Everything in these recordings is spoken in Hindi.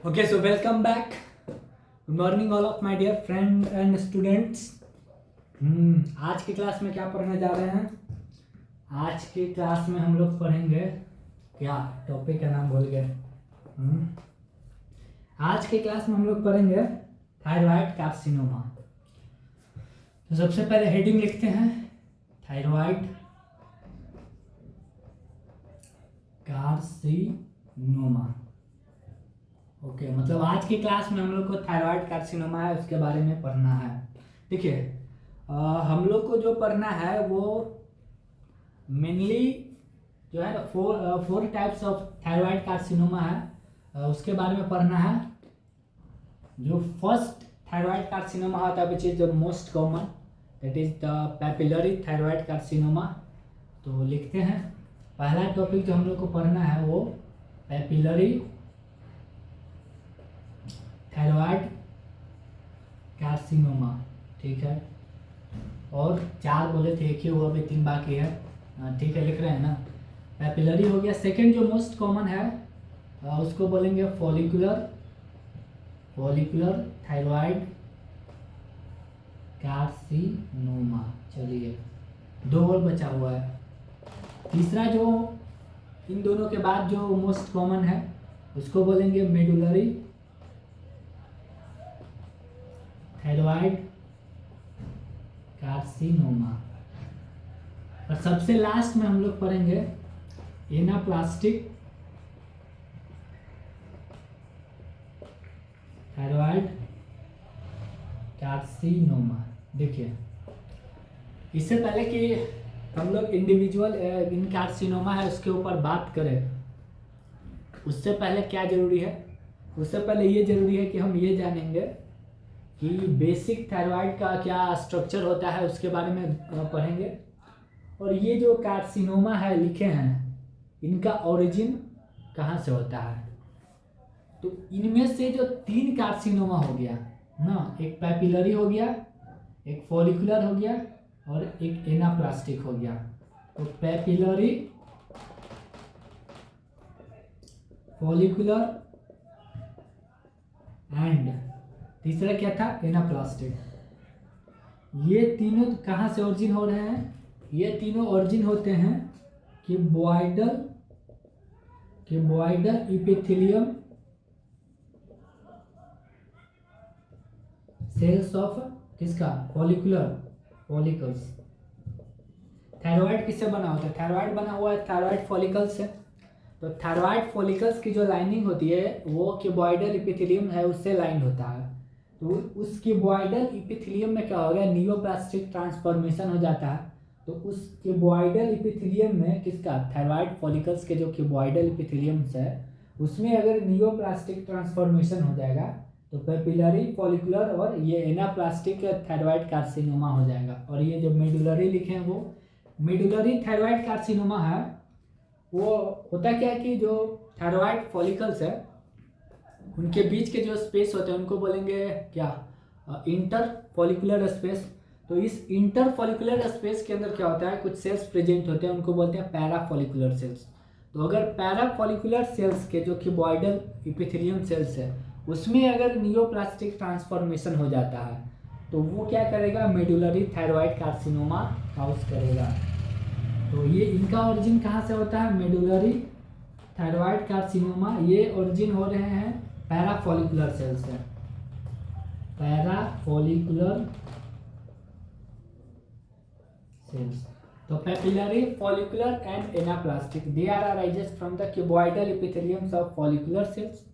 Okay, so welcome back. Good morning all of my dear friend and students. आज की क्लास में क्या पढ़ने जा रहे हैं? आज की क्लास में हम लोग पढ़ेंगे क्या टॉपिक का नाम भूल गए। आज की क्लास में हम लोग पढ़ेंगे थायराइड कार्सिनोमा। तो सबसे पहले हेडिंग लिखते हैं थायराइड कार्सिनोमा। ओके मतलब आज की क्लास में हम लोग को थायराइड कार्सिनोमा है उसके बारे में पढ़ना है। देखिए हम लोग को जो पढ़ना है वो मेनली जो है four types of thyroid carcinoma है, उसके बारे में पढ़ना है। जो फर्स्ट थायराइड कार्सिनोमा होता है which is the most common, that is the papillary thyroid carcinoma. तो लिखते हैं पहला टॉपिक जो हम लोग को पढ़ना है वो पैपिलरी थायराइड कार्सिनोमा, ठीक है। और चार बोले थे, एक ही हुआ, अभी 3 बाकी है, ठीक है, लिख रहे हैं ना। पैपिलरी हो गया। सेकंड जो मोस्ट कॉमन है उसको बोलेंगे फॉलिकुलर थायराइड कार्सिनोमा। चलिए 2 और बचा हुआ है। तीसरा जो इन दोनों के बाद जो मोस्ट कॉमन है उसको बोलेंगे मेडुलरी थायराइड कार्सिनोमा। और सबसे लास्ट में हम लोग पढ़ेंगे एनाप्लास्टिक थायराइड कार्सिनोमा। देखिए इससे पहले कि हम लोग इंडिविजुअल इन कार्सिनोमा है उसके ऊपर बात करें, उससे पहले क्या जरूरी है? उससे पहले ये जरूरी है कि हम ये जानेंगे कि बेसिक थायराइड का क्या स्ट्रक्चर होता है, उसके बारे में पढ़ेंगे। और ये जो कार्सिनोमा है लिखे हैं, इनका ओरिजिन कहाँ से होता है। तो इनमें से जो 3 कार्सिनोमा हो गया ना, एक पैपिलरी हो गया, एक फॉलिकुलर हो गया और एक एनाप्लास्टिक हो गया। तो पैपिलरी, फॉलिकुलर एंड तीसरा क्या था, एनाप्लास्टिक। ये तीनों कहाँ से ओरिजिन हो रहे हैं? ये तीनों ओरिजिन होते हैं क्यूबॉइडल इपिथेलियम सेल्स ऑफ किसका, फॉलिकल्स। थायराइड किससे बना होता है? थायराइड बना हुआ है थायराइड फॉलिकल्स से। तो थायराइड फॉलिकल्स की जो लाइनिंग होती है वो क्यूबॉइडल इपिथेलियम है, उससे लाइंड होता है। तो उस क्यूबॉइडल इपिथेलियम में क्या हो गया, नियोप्लास्टिक ट्रांसफॉर्मेशन हो जाता है। तो उस क्यूबॉइडल इपिथेलियम में किसका, थायराइड फॉलिकल्स के जो क्यूबॉइडल इपिथेलियम्स है उसमें अगर नियोप्लास्टिक ट्रांसफॉर्मेशन हो जाएगा तो पैपिलरी, फॉलिकुलर और ये एनाप्लास्टिक थायराइड कार्सिनोमा हो जाएगा। और ये जो मेडुलरी लिखे हैं वो मेडुलरी थायराइड कार्सिनोमा है। वो होता क्या है कि जो थायराइड फॉलिकल्स है उनके बीच के जो स्पेस होते हैं उनको बोलेंगे क्या, इंटर फॉलिकुलर स्पेस। तो इस इंटर फॉलिकुलर स्पेस के अंदर क्या होता है, कुछ सेल्स प्रेजेंट होते हैं, उनको बोलते हैं पैरा फॉलिकुलर सेल्स। तो अगर पैरा फॉलिकुलर सेल्स के जो क्यूबॉइडल इपिथेलियम सेल्स है उसमें अगर नियोप्लास्टिक ट्रांसफॉर्मेशन हो जाता है तो वो क्या करेगा, मेडुलरी थायराइड कार्सिनोमा काउज करेगा। तो ये इनका ओरिजिन कहाँ से होता है, मेडुलरी थायराइड कार्सिनोमा। ये ओरिजिन हो रहे हैं पैराफॉलिकुलर सेल्स से, पैराफॉलिकुलर सेल्स। तो papillary, follicular and anaplastic they are arises from the cuboidal epitheliums of follicular cells.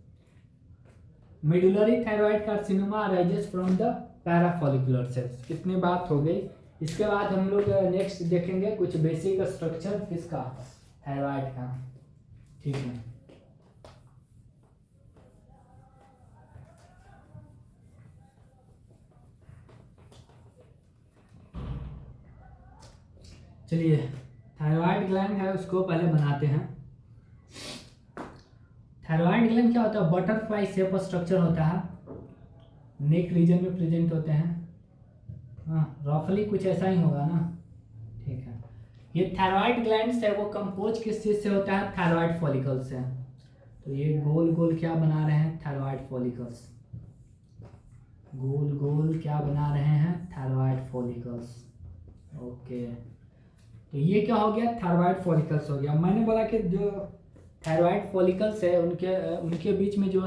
Medullary thyroid carcinoma arises from the parafollicular cells. कितनी बात हो गई। इसके बाद हम लोग नेक्स्ट देखेंगे कुछ बेसिक स्ट्रक्चर किसका, थायराइड का, ठीक है। चलिए थायराइड ग्लैंड है उसको पहले बनाते हैं। थायराइड ग्लैंड क्या होता है, बटरफ्लाई शेप स्ट्रक्चर होता है, नेक रीजन में प्रेजेंट होते हैं। हाँ रफली कुछ ऐसा ही होगा ना, ठीक है। ये थायराइड ग्लैंड्स है वो कंपोज किस चीज से होता है, थायराइड फॉलिकल से। तो ये गोल गोल क्या बना रहे हैं, थायराइड फॉलिकल्स। गोल गोल क्या बना रहे हैं, थायराइड फॉलिकल्स। ओके, तो ये क्या हो गया, थायराइड फॉलिकल्स हो गया। मैंने बोला कि जो थायराइड फॉलिकल्स है उनके बीच में जो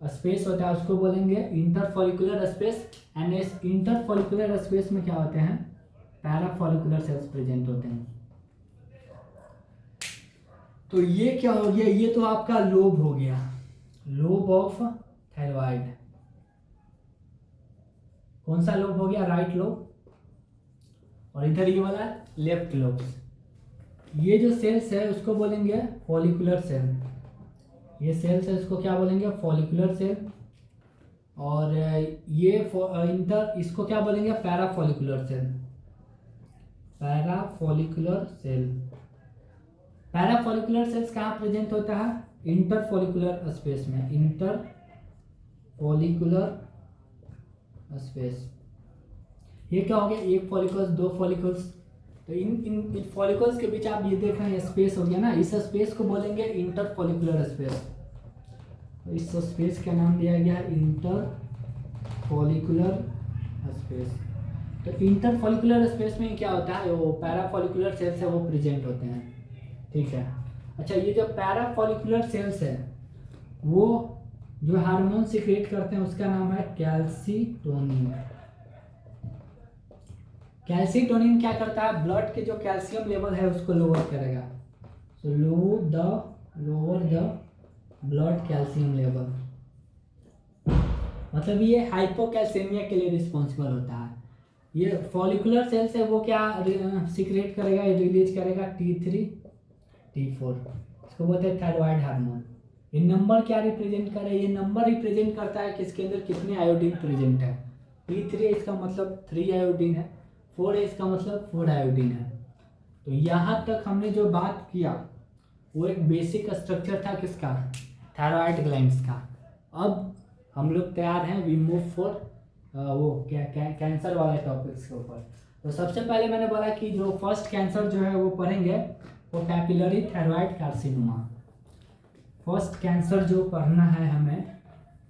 स्पेस होता है उसको बोलेंगे इंटरफॉलिकुलर स्पेस। एंड इस इंटरफॉलिकुलर स्पेस में क्या होते हैं, पैराफॉलिकुलर सेल्स प्रेजेंट होते हैं। तो ये क्या हो गया, ये तो आपका लोब हो गया, लोब ऑफ थायराइड। कौन सा लोब हो गया, राइट लोब। और इधर ये वाला लेफ्ट लोब। ये जो सेल्स है उसको बोलेंगे फॉलिकुलर सेल। ये सेल्स है उसको क्या बोलेंगे, फॉलिकुलर सेल। और ये इसको क्या बोलेंगे, parafollicular cell. Parafollicular cell. Parafollicular cells कहाँ प्रेजेंट होता है, इंटरफॉलिकुलर स्पेस में, इंटरफॉलिकुलर स्पेस। ये क्या हो गया, एक फॉलिकल्स, दो फॉलिकल्स। तो इन फॉलिकल्स के बीच आप ये देख रहे हैं स्पेस हो गया ना, इस स्पेस को बोलेंगे इंटरफॉलिकुलर स्पेस। तो इस स्पेस का नाम दिया गया है इंटरफॉलिकुलर स्पेस। तो इंटरफॉलिकुलर स्पेस में क्या होता है, वो पैराफॉलिकुलर सेल्स है वो प्रेजेंट होते हैं, ठीक है। अच्छा, ये जो पैराफॉलिकुलर सेल्स है वो जो हार्मोन सिक्रेट करते हैं उसका नाम है कैल्सीटोनिन। कैल्सीटोनिन क्या करता है, ब्लड के जो कैल्शियम लेवल है उसको लोअर करेगा। सो lower the blood calcium level. मतलब ये हाइपोकैल्सीमिया के लिए रिस्पॉन्सिबल होता है। ये फॉलिकुलर सेल्स है वो क्या सीक्रेट करेगा, रिलीज करेगा T3 T4, इसको बोलते हैं थायराइड हार्मोन। ये नंबर क्या रिप्रेजेंट करे, ये नंबर रिप्रेजेंट करता है कि इसके अंदर कितने आयोडीन प्रेजेंट है। T3 इसका मतलब 3 आयोडीन है, 4 है इसका मतलब 4 आयोडीन है। तो यहाँ तक हमने जो बात किया वो एक बेसिक स्ट्रक्चर था किसका, थायराइड ग्लैंड्स का। अब हम लोग तैयार हैं, वी मूव फॉर वो कैंसर वाले टॉपिक्स के ऊपर। तो सबसे पहले मैंने बोला कि जो फर्स्ट कैंसर जो है वो पढ़ेंगे वो papillary thyroid carcinoma. First cancer जो पढ़ना है हमें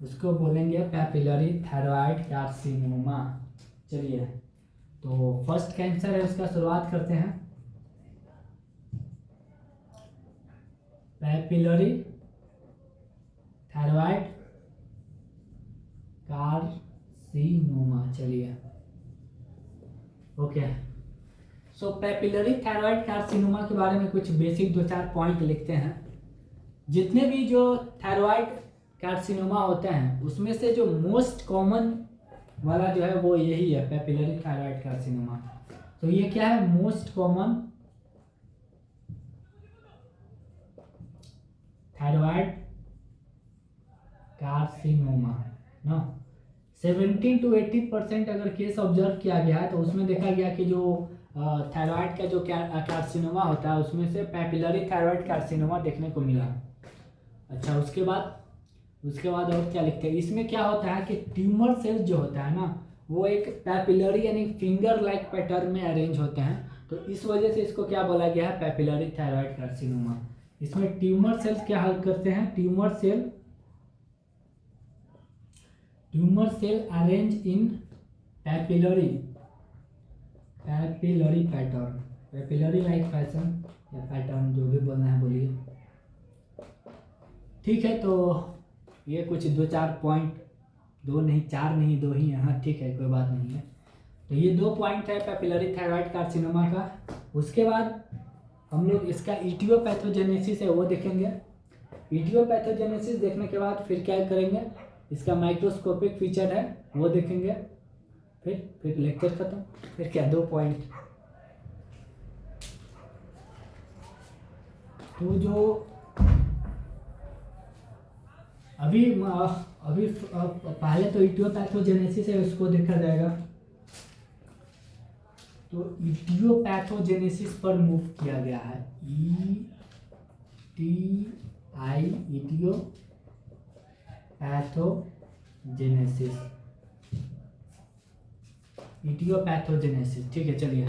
उसको बोलेंगे पैपिलरी थायराइड कार्सिनोमा। चलिए, तो फर्स्ट कैंसर है उसका शुरुआत करते हैं। Papillary thyroid carcinoma. चलिए, ओके। सो पैपिलरी थायराइड कार्सिनोमा के बारे में कुछ बेसिक 2-4 पॉइंट लिखते हैं। जितने भी जो थायराइड कार्सिनोमा होते हैं उसमें से जो मोस्ट कॉमन वाला जो है वो यही है, पैपिलरी थायराइड कार्सिनोमा। तो ये क्या है, मोस्ट कॉमन थायराइड कार्सिनोमा ना। 70 to 80% अगर केस ऑब्जर्व किया गया है तो उसमें देखा गया कि जो थायराइड का जो कार्सिनोमा होता है उसमें से पैपिलरी थायराइड कार्सिनोमा देखने को मिला। अच्छा, उसके बाद और क्या लिखते हैं, इसमें क्या होता है कि ट्यूमर सेल्स जो होता है ना वो एक पैपिलरी यानी फिंगर लाइक पैटर्न में अरेंज होते हैं। तो इस वजह से इसको क्या बोला गया है, पैपिलरी थायराइड कार्सिनोमा। इसमें ट्यूमर सेल्स क्या हेल्प करते हैं, tumour cell arrange in papillary pattern, papillary like fashion या पैटर्न जो भी बोलना है बोलिए, ठीक है। तो ये कुछ 2-4 पॉइंट, 2 नहीं 4 नहीं 2 ही है, हाँ ठीक है, कोई बात नहीं है। तो ये 2 पॉइंट है पैपिलरी थायराइड कार्सिनोमा का। उसके बाद हम लोग इसका इटियोपैथोजेनेसिस है वो देखेंगे। इटियोपैथोजेनेसिस देखने के बाद फिर क्या करेंगे, इसका माइक्रोस्कोपिक फीचर है वो देखेंगे, फिर लेक्चर खत्म। फिर क्या 2 पॉइंट। तो जो अभी पहले तो इटियोपैथोजेनेसिस है उसको देखा जाएगा। तो इटियोपैथोजेनेसिस पर मूव किया गया है, इटियोपैथोजेनेसिस, ठीक है। चलिए,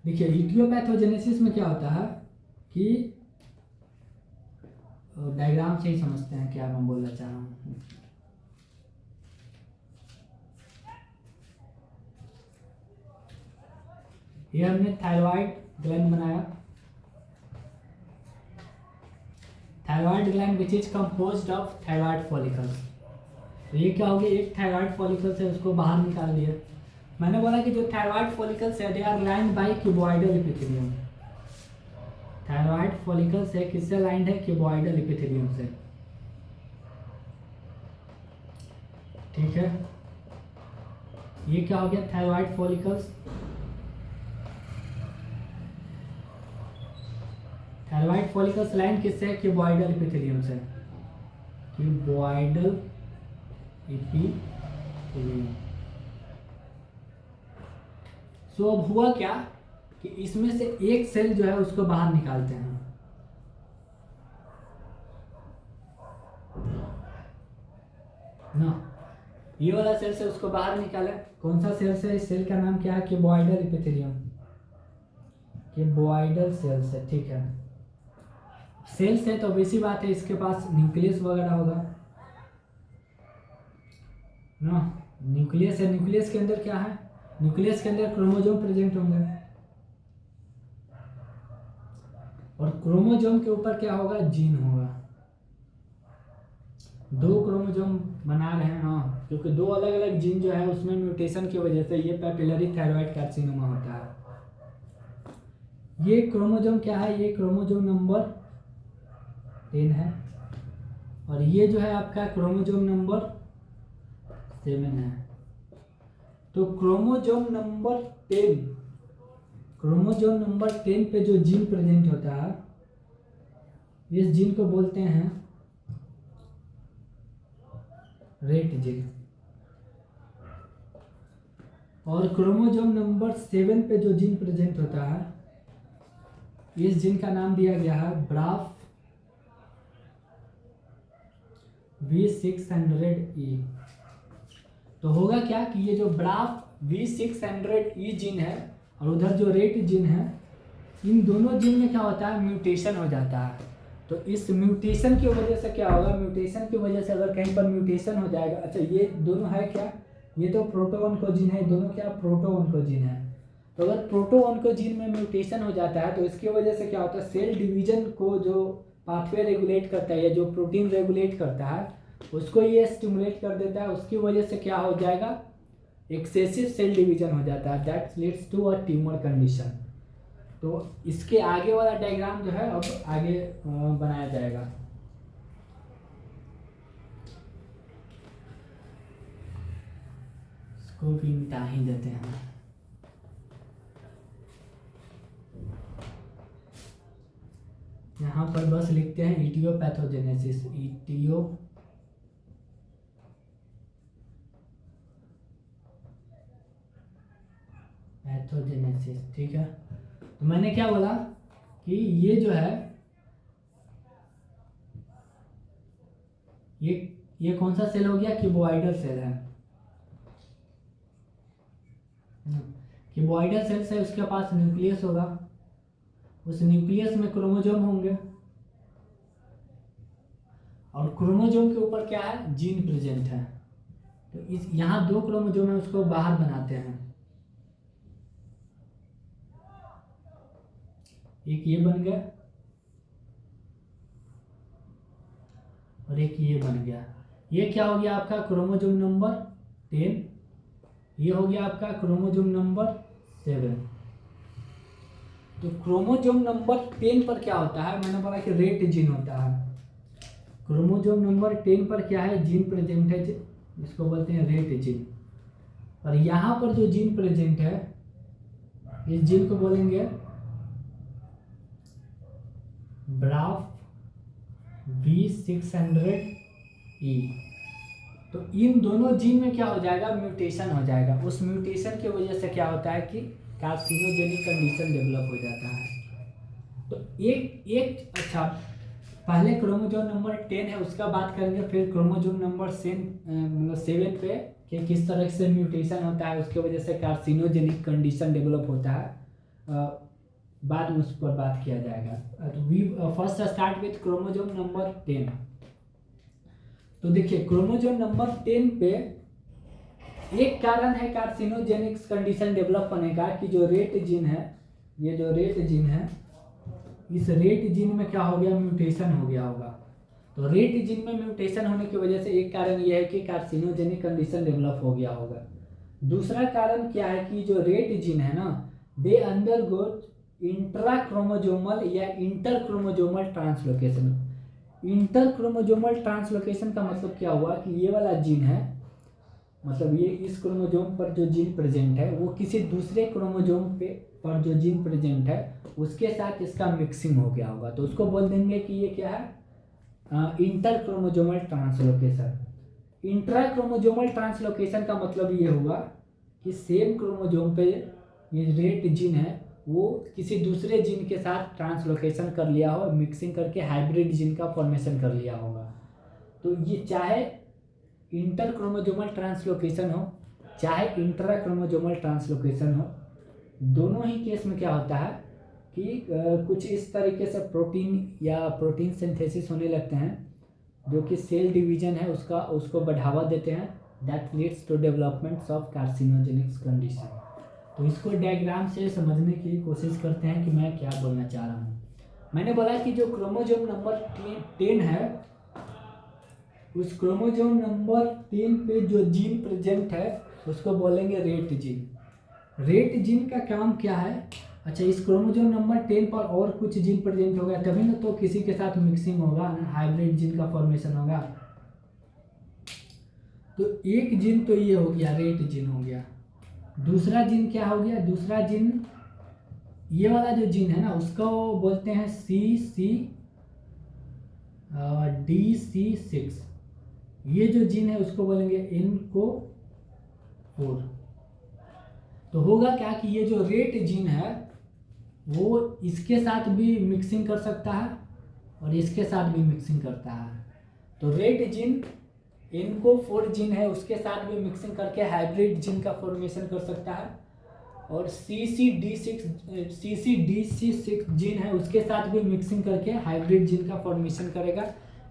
देखिए इटियोपैथोजेनेसिस में क्या होता है कि डायग्राम से ही समझते हैं क्या मैं बोलना चाह रहा हूँ। ये हमने थायराइड ग्लैंड बनाया, thyroid gland which is composed of thyroid follicles. तो ये क्या हो गया, एक थायराइड फॉलिकल्स है उसको बाहर निकाल दिया। मैंने बोला कि जो थायराइड फॉलिकल्स है they are lined by cuboidal epithelium. Thyroid follicles है किससे लाइंड है, क्यूबॉइडल एपिथेलियम से, ठीक है। ये क्या हो गया, thyroid follicles, thyroid follicles line किससे है, क्यूबॉइडल एपिथेलियम से, क्यूबॉइडल एपिथेलियम। सो अब हुआ क्या कि इसमें से एक सेल जो है उसको बाहर निकालते हैं ना, ये वाला सेल से उसको बाहर निकाला। कौन सा सेल से, इस सेल का नाम क्या है, क्यूबॉइडल एपिथेलियम, क्यूबॉइडल सेल्स है, ठीक है। सेल्स है तो वैसी बात है इसके पास न्यूक्लियस वगैरह होगा ना, न्यूक्लियस है। न्यूक्लियस के अंदर क्या है, न्यूक्लियस के अंदर क्रोमोसोम प्रेजेंट होंगे, और क्रोमोसोम के ऊपर क्या होगा, जीन होगा। दो क्रोमोसोम बना रहे हैं हाँ, क्योंकि दो अलग अलग जीन जो है उसमें म्यूटेशन की वजह से ये पैपिलरी थायराइड कार्सिनोमा होता है। ये क्रोमोसोम क्या है, ये क्रोमोसोम नंबर 10 है, और ये जो है आपका क्रोमोसोम नंबर 7 है। तो क्रोमोसोम नंबर 10, क्रोमोसोम नंबर 10 पे जो जीन प्रेजेंट होता है, इस जीन को बोलते हैं रेट जीन। और क्रोमोसोम नंबर 7 पे जो जीन प्रेजेंट होता है, इस जीन का नाम दिया गया है ब्राफ V600E। तो होगा क्या कि ये जो ब्राफ V600E जीन है और उधर जो रेट जीन है, इन दोनों जीन में क्या होता है, म्यूटेशन हो जाता है। तो इस म्यूटेशन की वजह से क्या होगा, म्यूटेशन की वजह से अगर कहीं पर म्यूटेशन हो जाएगा, अच्छा ये दोनों है क्या, ये तो प्रोटोऑन्कोजीन है, दोनों क्या प्रोटोऑन्कोजीन है। तो अगर प्रोटोऑन्कोजीन में म्यूटेशन हो जाता है तो इसकी वजह से क्या होता है, सेल डिवीजन को जो पाथवे रेगुलेट करता है या जो प्रोटीन रेगुलेट करता है उसको ये स्टिमुलेट कर देता है। उसकी वजह से क्या हो जाएगा, एक्सेसिव सेल डिवीजन हो जाता है, that leads to a tumour condition. तो इसके आगे वाला डायग्राम जो है अब आगे बनाया जाएगा। इसको भी मिटा ही देते हैं। यहाँ पर बस लिखते हैं इटियोपैथोजेनेसिस, पैथोजेनेसिस, ठीक है। तो मैंने क्या बोला कि ये जो है ये कौन सा सेल हो गया, क्यूबॉइडल सेल है। क्यूबॉइडल सेल से उसके पास न्यूक्लियस होगा, उस न्यूक्लियस में क्रोमोसोम होंगे, और क्रोमोसोम के ऊपर क्या है, जीन प्रेजेंट है। तो इस यहाँ दो क्रोमोसोम है उसको बाहर बनाते हैं, एक ये बन गया और एक ये बन गया। ये क्या हो गया आपका क्रोमोसोम नंबर 10, ये हो गया आपका क्रोमोसोम नंबर 7। तो क्रोमोसोम नंबर 10 पर क्या होता है, मैंने बोला कि रेट जीन होता है। क्रोमोसोम नंबर 10 पर क्या है, जीन प्रेजेंट है, इसको बोलते हैं रेट जीन। और यहाँ पर जो जीन प्रेजेंट है इस जीन को बोलेंगे ब्राफ V600E। तो इन दोनों जीन में क्या हो जाएगा, म्यूटेशन हो जाएगा। उस म्यूटेशन की वजह से क्या होता है कि कार्सिनोजेनिक कंडीशन डेवलप हो जाता है। तो एक अच्छा, पहले क्रोमोसोम नंबर 10 है उसका बात करेंगे, फिर क्रोमोसोम नंबर 7 पे कि किस तरह से म्यूटेशन होता है, उसकी वजह से कार्सिनोजेनिक कंडीशन डेवलप होता है। बाद में उस पर बात किया जाएगा। तो we first start with chromosome number 10। तो देखिए क्रोमोजोम नंबर 10 पे एक कारण है कार्सिनोजेनिक्स कंडीशन डेवलप होने का कि जो रेट जीन है, ये जो रेट जीन है, इस रेट जीन में क्या हो गया, म्यूटेशन हो गया होगा। तो रेट जीन में म्यूटेशन होने की वजह से एक कारण यह है कि कार्सिनोजेनिक कंडीशन डेवलप हो गया होगा। दूसरा कारण क्या है कि जो रेट जीन है ना, दे अंडरगो इंट्रा क्रोमोजोमल या inter chromosomal translocation. Inter chromosomal translocation का मतलब क्या हुआ कि ये वाला जीन है, मतलब ये इस क्रोमोजोम पर जो जीन प्रेजेंट है वो किसी दूसरे क्रोमोजोम पे पर जो जीन प्रेजेंट है उसके साथ इसका मिक्सिंग हो गया होगा। तो उसको बोल देंगे कि ये क्या है, inter chromosomal translocation. Intra chromosomal translocation का मतलब ये हुआ कि सेम क्रोमोजोम पे ये रेट जीन है वो किसी दूसरे जीन के साथ ट्रांसलोकेशन कर लिया हो, मिक्सिंग करके हाइब्रिड जीन का फॉर्मेशन कर लिया होगा। तो ये चाहे इंटर क्रोमोजोमल ट्रांसलोकेशन हो चाहे इंट्रा क्रोमोजोमल ट्रांसलोकेशन हो, दोनों ही केस में क्या होता है कि कुछ इस तरीके से प्रोटीन या प्रोटीन सिंथेसिस होने लगते हैं जो कि सेल डिवीजन है उसको बढ़ावा देते हैं, that leads to development of carcinogenics condition. तो इसको डायग्राम से समझने की कोशिश करते हैं कि मैं क्या बोलना चाह रहा हूँ। मैंने बोला कि जो क्रोमोजोम नंबर 10 है, उस क्रोमोजोम नंबर 10 पे जो जीन प्रेजेंट है उसको बोलेंगे रेट जीन। रेट जीन का काम क्या है, अच्छा इस क्रोमोजोम नंबर 10 पर और कुछ जीन प्रेजेंट हो गया तभी ना तो किसी के साथ मिक्सिंग होगा, हाइब्रिड जीन का फॉर्मेशन होगा। तो एक जीन तो ये हो गया, रेट जीन हो गया। दूसरा जीन क्या हो गया, दूसरा जीन ये वाला जो जीन है ना उसको बोलते हैं DC6। ये जो जीन है उसको बोलेंगे इनको 4। तो होगा क्या कि ये जो रेट जीन है वो इसके साथ भी मिक्सिंग कर सकता है और इसके साथ भी मिक्सिंग करता है। तो रेट जीन इनको 4 जीन है उसके साथ भी मिक्सिंग करके हाइब्रिड जीन का फॉर्मेशन कर सकता है, और CCDC6 जीन है उसके साथ भी मिक्सिंग करके हाइब्रिड जीन का फॉर्मेशन करेगा,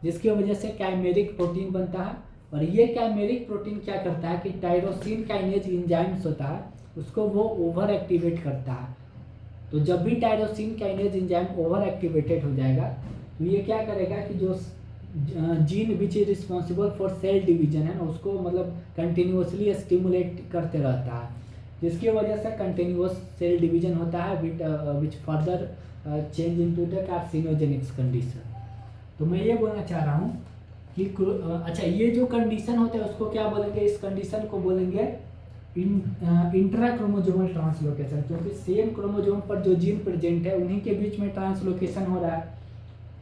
जिसकी वजह से कैमेरिक प्रोटीन बनता है। और ये कैमेरिक प्रोटीन क्या करता है कि टायरोसिन काइनेज एंजाइम्स होता है उसको वो ओवर एक्टिवेट करता है। तो जब भी tyrosine kinase enzyme over activated हो जाएगा तो ये क्या करेगा कि जो gene which is responsible for cell division है ना उसको मतलब कंटिन्यूसली स्टिमुलेट करते रहता है, जिसकी वजह से कंटिन्यूस सेल डिवीजन होता है which further change into the carcinogenics condition. तो मैं ये बोलना चाह रहा हूँ कि अच्छा ये जो कंडीशन होता है उसको क्या बोलेंगे, इस कंडीशन को बोलेंगे इंट्रा क्रोमोजोमल ट्रांसलोकेशन, क्योंकि सेम क्रोमोजोम पर जो जीन प्रेजेंट है उन्हीं के बीच में ट्रांसलोकेशन हो रहा है।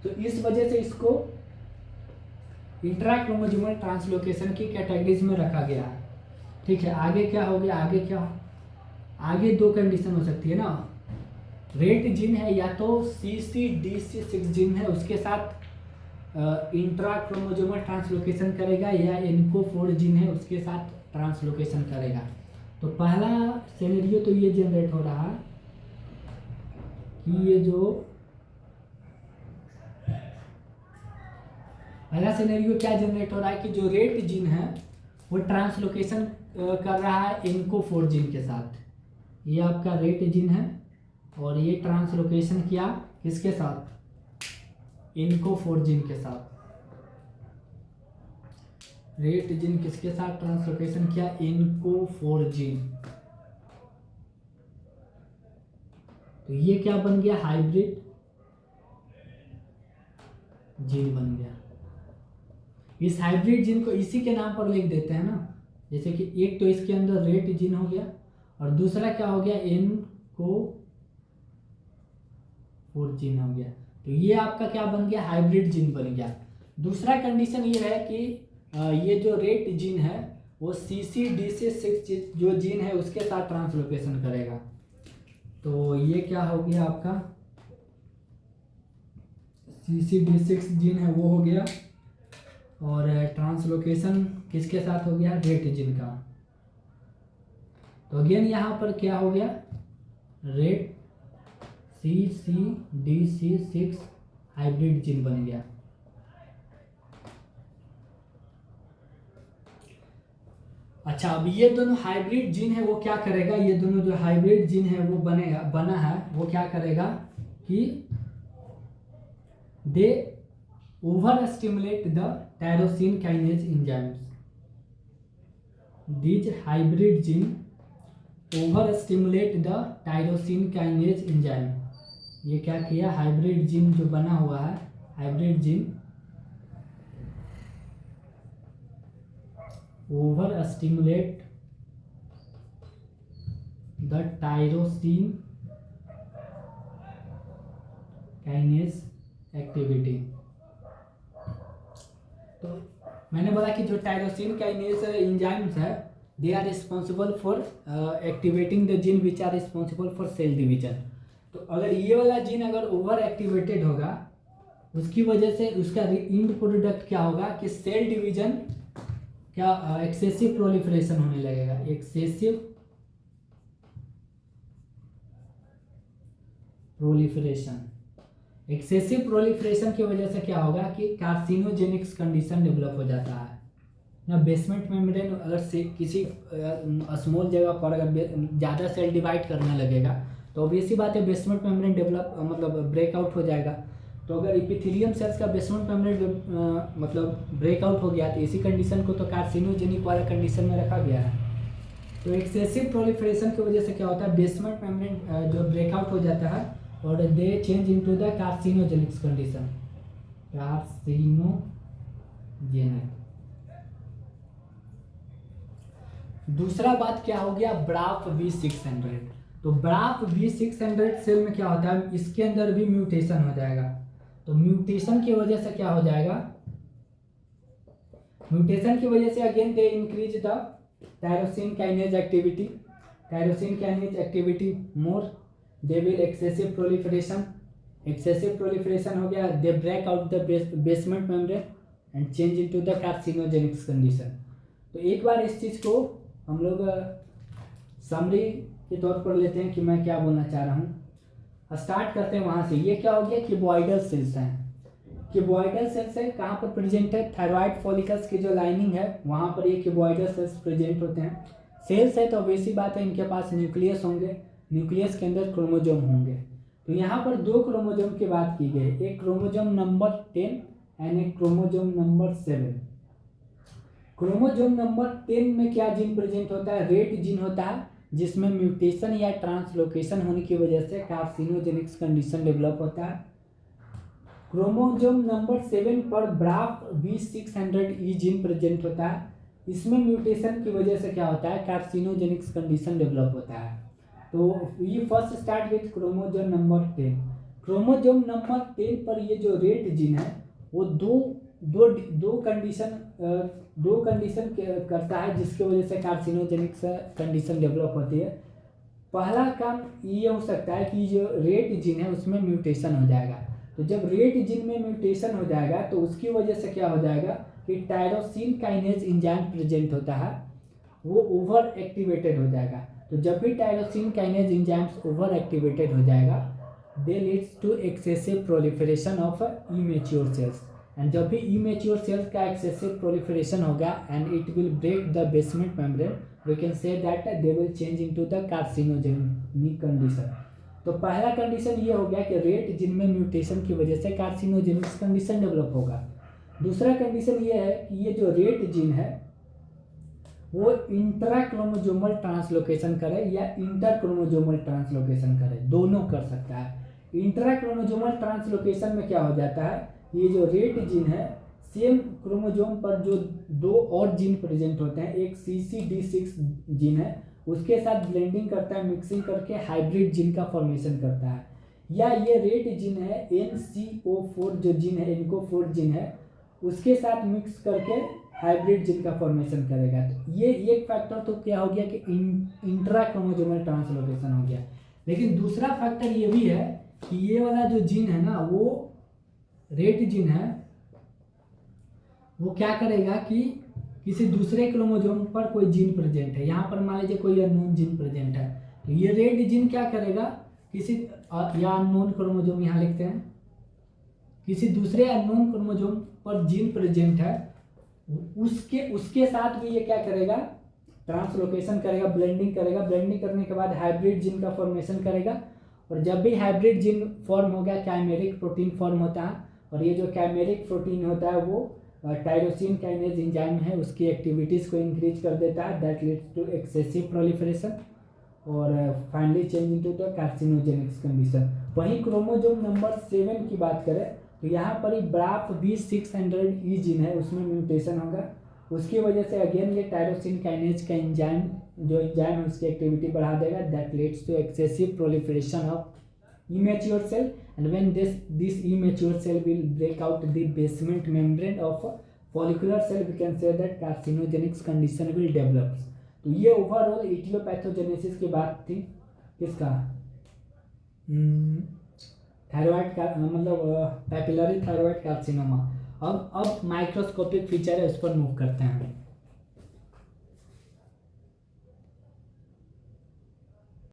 तो इस वजह से इसको इंट्रा क्रोमोजोमल ट्रांसलोकेशन की कैटेगरीज में रखा गया है। ठीक है, आगे क्या हो गया, आगे क्या, आगे 2 कंडीशन हो सकती है ना, रेट जीन है या तो CCDC6 जीन है उसके साथ इंट्रा क्रोमोजोमल ट्रांसलोकेशन करेगा, या इनको 4 जीन है उसके साथ ट्रांसलोकेशन करेगा। तो पहला सिनेरियो तो ये जनरेट हो रहा है कि ये जो पहला सिनेरियो क्या जनरेट हो रहा है कि जो रेट जीन है वो ट्रांसलोकेशन कर रहा है इनको 4 जीन के साथ। ये आपका रेट जीन है और ये ट्रांसलोकेशन किया किसके साथ, इनको 4 जीन के साथ। रेट जीन किसके साथ ट्रांसलोकेशन किया, इनको 4 जीन। तो ये क्या बन गया, हाइब्रिड जीन बन गया। इस हाइब्रिड जीन को इसी के नाम पर लिख देते हैं ना, जैसे कि एक तो इसके अंदर रेट जीन हो गया और दूसरा क्या हो गया, इनको 4 जीन हो गया। तो ये आपका क्या बन गया, हाइब्रिड जीन बन गया। दूसरा कंडीशन ये है कि ये जो रेट जीन है वो CCDC6 जो जीन है उसके साथ ट्रांसलोकेशन करेगा। तो ये क्या हो गया आपका, CCD6 जीन है वो हो गया और ट्रांसलोकेशन किसके साथ हो गया, रेट जीन का। तो अगेन यहाँ पर क्या हो गया, रेट CCDC6 हाइब्रिड जीन बन गया। अच्छा, अब ये दोनों हाइब्रिड जीन है वो क्या करेगा, ये दोनों जो हाइब्रिड जीन है वो बना है वो क्या करेगा कि they over stimulate the tyrosine kinase enzymes. These hybrid gene overstimulate the tyrosine kinase enzyme। ये क्या किया, हाइब्रिड जीन जो बना हुआ है, hybrid gene over stimulate the tyrosine kinase activity. तो मैंने बोला कि जो टायरोसिन काइनेज एंजाइम्स है they are responsible for activating the gene which are responsible for cell division. तो अगर ये वाला जीन अगर ओवर एक्टिवेटेड होगा उसकी वजह से उसका इंड प्रोडक्ट क्या होगा कि सेल डिवीजन क्या एक्सेसिव प्रोलिफरेशन होने लगेगा। एक्सेसिव प्रोलिफरेशन की वजह से क्या होगा कि कार्सिनोजेनिक्स कंडीशन डेवलप हो जाता है ना। बेसमेंट मेम्ब्रेन अगर से किसी स्मॉल जगह पर अगर ज़्यादा सेल डिवाइड करने लगेगा तो ऑब्वियसली बात है बेसमेंट मेम्ब्रेन डेवलप मतलब ब्रेकआउट हो जाएगा। तो अगर इपिथेलियम सेल्स का बेसमेंट मेम्ब्रेन मतलब ब्रेकआउट हो गया तो इसी कंडीशन को तो कार्सिनोजेनिक वाला कंडीशन में रखा गया है। तो एक्सेसिव प्रोलिफरेशन की वजह से क्या होता है, बेसमेंट मेम्ब्रेन जो ब्रेकआउट हो जाता है और they change into the carcinogenics condition. Carcinogenic. दूसरा बात क्या हो गया, ब्राफ V600। तो ब्राफ V600 सेल में क्या होता है, इसके अंदर भी म्यूटेशन हो जाएगा। तो म्यूटेशन की वजह से क्या हो जाएगा, म्यूटेशन की वजह से again they increase the tyrosine kinase activity more, they will excessive proliferation हो गया, they break out the basement membrane and change into the carcinogenics condition. तो एक बार इस चीज़ को हम लोग समरी के तौर पर लेते हैं कि मैं क्या बोलना चाह रहा हूँ। स्टार्ट करते हैं वहाँ से। ये क्या हो गया, क्यूबॉइडल सेल्स हैं। क्यूबॉइडल सेल्स है कहाँ पर प्रेजेंट है, थायराइड फॉलिकल्स की जो लाइनिंग है वहाँ पर ये क्यूबॉइडल सेल्स प्रेजेंट होते हैं। सेल्स है तो वैसी बात है इनके पास न्यूक्लियस होंगे, न्यूक्लियस के अंदर क्रोमोजोम होंगे। तो यहाँ पर दो क्रोमोजोम की बात की गई, एक क्रोमोजोम नंबर 10 एंड एक क्रोमोजोम नंबर 7। क्रोमोजोम नंबर 10 में क्या जीन प्रेजेंट होता है, रेट जीन होता है, जिसमें म्यूटेशन या ट्रांसलोकेशन होने की वजह से कार्सिनोजेनिक्स कंडीशन डेवलप होता है। क्रोमोजोम नंबर 7 पर ब्राफ V600E जीन प्रेजेंट होता है, इसमें म्यूटेशन की वजह से क्या होता है, कार्सिनोजेनिक्स कंडीशन डेवलप होता है। तो ये first start with chromosome number 10। Chromosome number 10 पर ये जो रेट जीन है वो दो कंडीशन करता है जिसकी वजह से कार्सिनोजेनिक्स कंडीशन डेवलप होती है। पहला काम ये हो सकता है कि जो रेट जीन है उसमें म्यूटेशन हो जाएगा। तो जब रेट जीन में म्यूटेशन हो जाएगा तो उसकी वजह से क्या हो जाएगा कि टायरोसिन काइनेज एंजाइम प्रेजेंट होता है वो ओवर एक्टिवेटेड हो जाएगा। तो जब भी tyrosine kinase enzymes over activated हो जाएगा they leads to excessive proliferation of immature cells. And जब भी इमेच्योर सेल्स का एक्सेसिव प्रोलिफरेशन होगा and it will break the basement membrane, we can say that they will change into the carcinogenic condition. तो पहला कंडीशन ये हो गया कि रेट जीन में म्यूटेशन की वजह से कार्सिनोजेनिक्स कंडीशन डेवलप होगा। दूसरा कंडीशन ये है कि ये जो रेट जीन है वो इंट्रा क्रोमोजोमल ट्रांसलोकेशन करे या इंटर क्रोमोजोमल ट्रांसलोकेशन करे, दोनों कर सकता है। इंट्रा क्रोमोजोमल ट्रांसलोकेशन में क्या हो जाता है, ये जो रेट जीन है सेम क्रोमोजोम पर जो दो और जीन प्रेजेंट होते हैं, एक CCD6 जीन है उसके साथ ब्लेंडिंग करता है, मिक्सिंग करके हाइब्रिड जीन का फॉर्मेशन करता है। या ये रेट जीन है NCO4 जो जीन है, इनको 4 जीन है, उसके साथ मिक्स करके हाइब्रिड जीन का फॉर्मेशन करेगा। तो ये एक फैक्टर तो क्या हो गया कि इंट्रा क्रोमोजोमल ट्रांसलोकेशन हो गया। लेकिन दूसरा फैक्टर ये भी है कि ये वाला जो जीन है ना, वो रेट जीन है वो क्या करेगा कि किसी दूसरे क्रोमोजोम पर कोई जीन प्रेजेंट है, यहाँ पर मान लीजिए कोई अननोन जीन प्रेजेंट है, तो ये रेट जीन क्या करेगा, किसी या अननोन क्रोमोसोम यहाँ लिखते हैं, किसी दूसरे अननोन क्रोमोसोम पर जीन प्रेजेंट है, उसके उसके साथ भी ये क्या करेगा, ट्रांसलोकेशन करेगा, ब्लेंडिंग करेगा। ब्लेंडिंग करने के बाद हाइब्रिड जीन का फॉर्मेशन करेगा, और जब भी हाइब्रिड जीन फॉर्म हो गया, कैमेरिक प्रोटीन फॉर्म होता है। और ये जो कैमेरिक प्रोटीन होता है वो टायरोसिन काइनेज एंजाइम है, उसकी एक्टिविटीज़ को इंक्रीज कर देता है, that leads to excessive proliferation और finally change into the carcinogenics condition. वहीं क्रोमोसोम नंबर 7 की बात करें तो यहाँ पर ही ब्राफ B600E जीन है, उसमें म्यूटेशन होगा, उसकी वजह से अगेन ये टायरोसिन काइनेज का एंजाइम, जो एंजाइम है उसकी एक्टिविटी बढ़ा देगा, that leads to excessive proliferation of immature cell, and when this immature cell will break out the basement membrane of a follicular cell, we can say that carcinogenic condition will develop। तो ये ओवरऑल इटियोपैथोजेनेसिस की बात थी, किसका, थायराइड का, मतलब पैपिलरी थायराइड कार्सिनोमा। अब माइक्रोस्कोपिक फीचर है, उस पर मूव करते हैं।